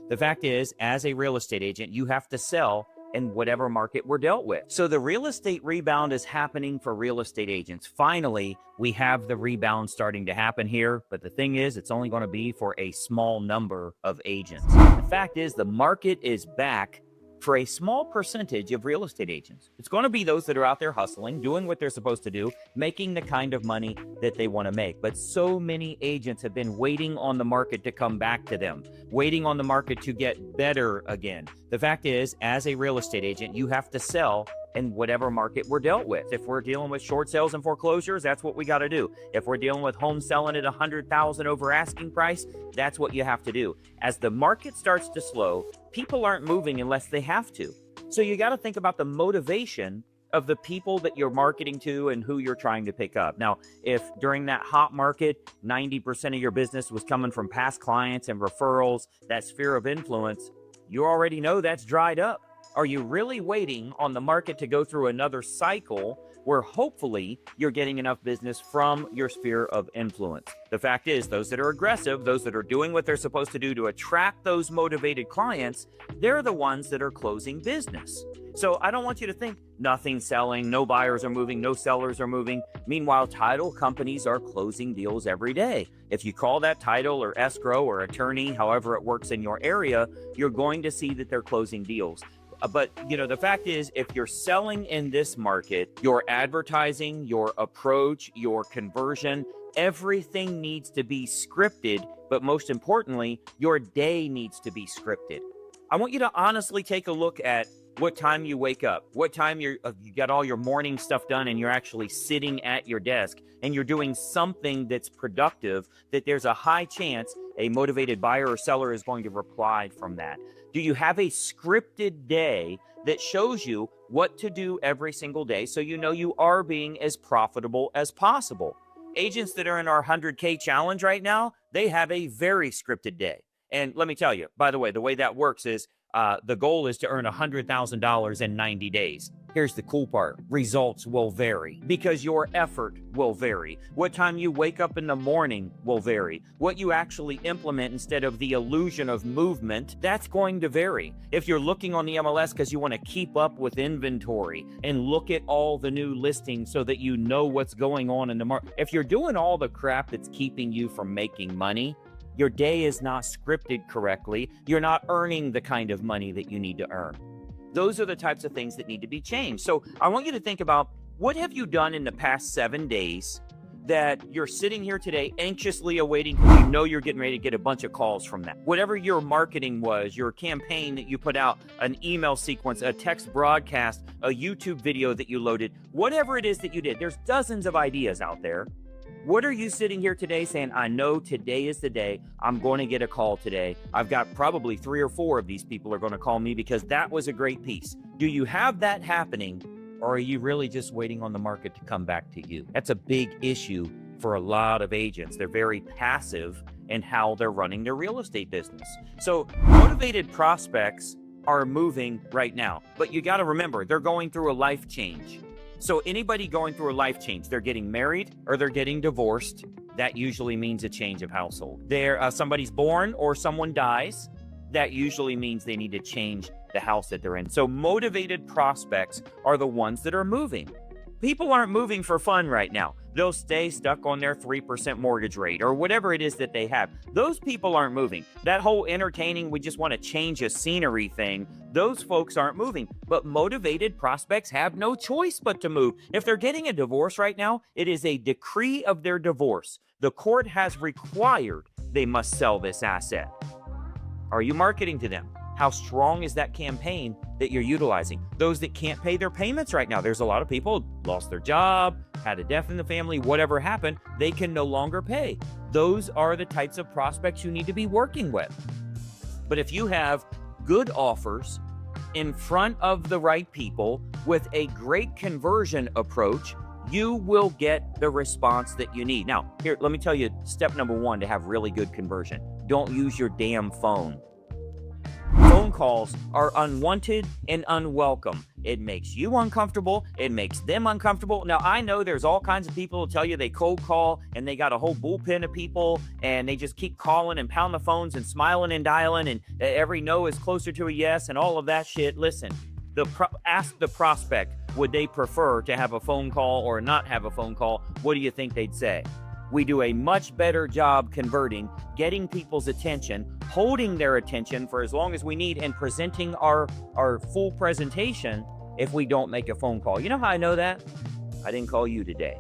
The fact is, as a real estate agent, you have to sell in whatever market we're dealt with. So the real estate rebound is happening for real estate agents. Finally, we have the rebound starting to happen here. But the thing is, it's only going to be for a small number of agents. The fact is, the market is back for a small percentage of real estate agents. It's going to be those that are out there hustling, doing what they're supposed to do, making the kind of money that they want to make. But so many agents have been waiting on the market to come back to them, waiting on the market to get better again. The fact is, as a real estate agent, you have to sell in whatever market we're dealt with. If we're dealing with short sales and foreclosures, that's what we got to do. If we're dealing with homes selling at $100,000 over asking price, that's what you have to do. As the market starts to slow, people aren't moving unless they have to. So you got to think about the motivation of the people that you're marketing to and who you're trying to pick up. Now, if during that hot market, 90% of your business was coming from past clients and referrals, that sphere of influence, you already know that's dried up. Are you really waiting on the market to go through another cycle where hopefully you're getting enough business from your sphere of influence? The fact is, those that are aggressive, those that are doing what they're supposed to do to attract those motivated clients, they're the ones that are closing business. So I don't want you to think nothing's selling, no buyers are moving, no sellers are moving. Meanwhile, title companies are closing deals every day. If you call that title or escrow or attorney, however it works in your area, you're going to see that they're closing deals. But, the fact is, if you're selling in this market, your advertising, your approach, your conversion, everything needs to be scripted. But most importantly, your day needs to be scripted. I want you to honestly take a look at what time you wake up, what time you got all your morning stuff done and you're actually sitting at your desk and you're doing something that's productive, that there's a high chance a motivated buyer or seller is going to reply from that. Do you have a scripted day that shows you what to do every single day so you know you are being as profitable as possible? Agents that are in our 100K challenge right now, they have a very scripted day. And let me tell you, by the way that works is the goal is to earn $100,000 in 90 days. Here's the cool part. Results will vary because your effort will vary. What time you wake up in the morning will vary. What you actually implement instead of the illusion of movement, that's going to vary. If you're looking on the MLS because you want to keep up with inventory and look at all the new listings so that you know what's going on in the market, if you're doing all the crap that's keeping you from making money, your day is not scripted correctly. You're not earning the kind of money that you need to earn. Those are the types of things that need to be changed. So I want you to think about, what have you done in the past 7 days that you're sitting here today anxiously awaiting because you know you're getting ready to get a bunch of calls from that? Whatever your marketing was, your campaign that you put out, an email sequence, a text broadcast, a YouTube video that you loaded, whatever it is that you did, there's dozens of ideas out there. What are you sitting here today saying, I know today is the day, I'm going to get a call today. I've got probably 3 or 4 of these people are going to call me because that was a great piece. Do you have that happening, or are you really just waiting on the market to come back to you? That's a big issue for a lot of agents. They're very passive in how they're running their real estate business. So motivated prospects are moving right now, but you got to remember, they're going through a life change. So anybody going through a life change, they're getting married or they're getting divorced. That usually means a change of household. Somebody's born or someone dies. That usually means they need to change the house that they're in. So motivated prospects are the ones that are moving. People aren't moving for fun right now. They'll stay stuck on their 3% mortgage rate or whatever it is that they have. Those people aren't moving. That whole entertaining, we just want to change a scenery thing, those folks aren't moving. But motivated prospects have no choice but to move. If they're getting a divorce right now, it is a decree of their divorce. The court has required they must sell this asset. Are you marketing to them? How strong is that campaign that you're utilizing? Those that can't pay their payments right now, there's a lot of people lost their job, had a death in the family, whatever happened, they can no longer pay. Those are the types of prospects you need to be working with. But if you have good offers in front of the right people with a great conversion approach, you will get the response that you need. Now, here, let me tell you step number 1 to have really good conversion. Don't use your damn phone. Phone calls are unwanted and unwelcome. It makes you uncomfortable. It makes them uncomfortable. Now, I know there's all kinds of people who tell you they cold call and they got a whole bullpen of people and they just keep calling and pound the phones and smiling and dialing and every no is closer to a yes and all of that shit. Listen, ask the prospect, would they prefer to have a phone call or not have a phone call? What do you think they'd say? We do a much better job converting, getting people's attention, holding their attention for as long as we need, and presenting our full presentation if we don't make a phone call. You know how I know that? I didn't call you today.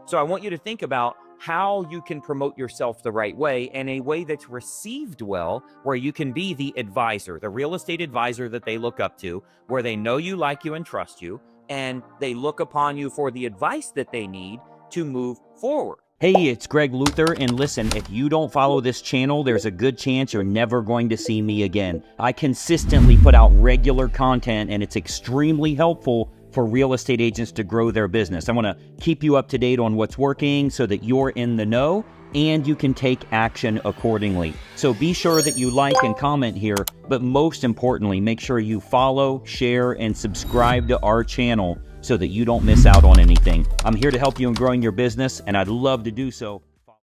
So I want you to think about how you can promote yourself the right way, and a way that's received well, where you can be the advisor, the real estate advisor that they look up to, where they know you, like you, and trust you, and they look upon you for the advice that they need to move forward. Hey, it's Greg Luther, and listen, if you don't follow this channel, there's a good chance you're never going to see me again. I consistently put out regular content, and it's extremely helpful for real estate agents to grow their business. I want to keep you up to date on what's working so that you're in the know and you can take action accordingly. So be sure that you like and comment here, but most importantly, make sure you follow, share, and subscribe to our channel so that you don't miss out on anything. I'm here to help you in growing your business, and I'd love to do so.